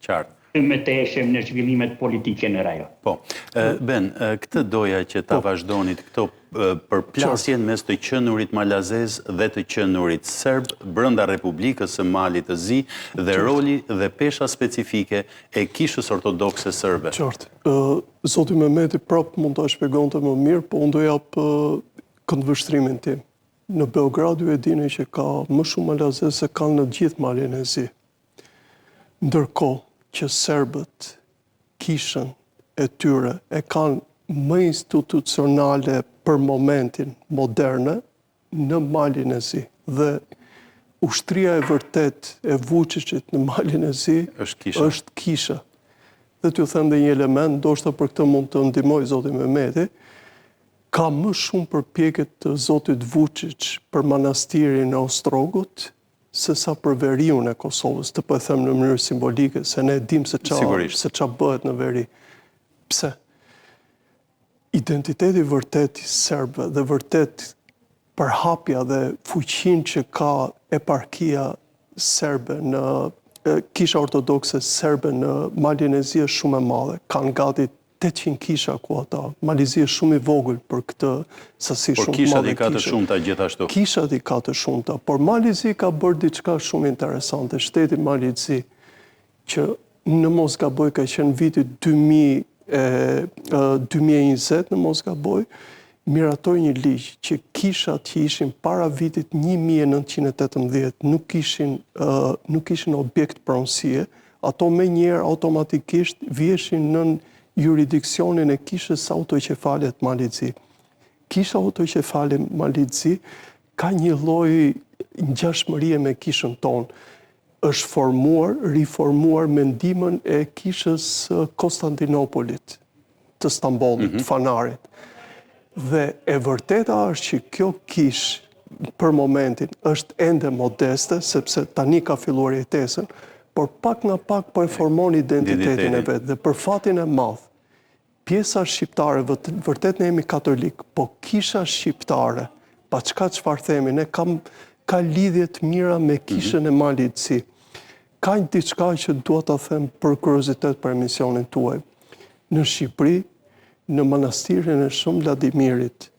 Qartë. Me të eshim në zhvillimet politike në rajon. Po, Ben, këtë doja që ta vazhdonit këto përplasjen mes të qenurit malazez dhe të qenurit serb brenda Republikës së Malit të Zi dhe roli dhe pesha specifike e kishës ortodokse serbe. Qartë. Zoti Mehmeti prap mund ta shpjegonte më mirë, po unë do jap këndvështrimin tim. Në Beograd ju e dini që ka më shumë malazez se kanë në gjithë Malin e Zi. Ndërkohë që serbët kishën e tyre e kanë më institucionale për momentin moderne në Malin e Zi. Dhe ushtria e vërtet e Vučićit në Malin e Zi është kisha. Dhe t'ju them dhe një element, ndoshta për këtë mund të ndihmoj zoti Mehmeti, ka më shumë përpjekjet të zotit Vučić për manastirin e Ostrogut se sa për veriun e Kosovës, të po e them në mënyrë simbolike, se ne dim se qa bëhet në veri. Pse? Identiteti vërtet i serbëve dhe vërtet përhapja dhe fuqin që ka eparkia serbe në kisha ortodokse serbe në Malin e Zi është shumë e madhe. Kanë gati 800 kisha ku ata. Malizi është shumë i vogël për këtë sasi shumë madhe kisha. Por kishat i ka të shumta gjithashtu. Kishat i ka të shumta, por Malizi ka bërë diçka shumë interesante. Shteti Malizi, që në mos gaboj ka qenë viti 2020, në mos gaboj, miratoi një ligj që kishat që ishin para vitit 1918 nuk kishin objekt pronësie, ato me njerë automatikisht vjeshin nën juridiksionin e kishës autoqefale të Malizi. Kisha autoqefale Malizi ka një lloj ngjashmërie me kishën tonë. Është riformuar me ndihmën e kishës Konstantinopolit, të Stambollit, të Fanarit. Dhe e vërteta është që kjo kishë për momentin është ende modeste, sepse tani ka filluar jetesën, por pak nga pak po e formon identitetin e vetë. Dhe për fatin e madh, pjesa shqiptare, vërtet ne jemi katolik, po kisha shqiptare, pa çfarë themi, ne ka lidhje të mira me kishën e Malit Zi. Ka një diçka që dua ta them për kuriozitet për emisionin tuaj. Në Shqipëri, në manastirin e Shëm Vladimirit,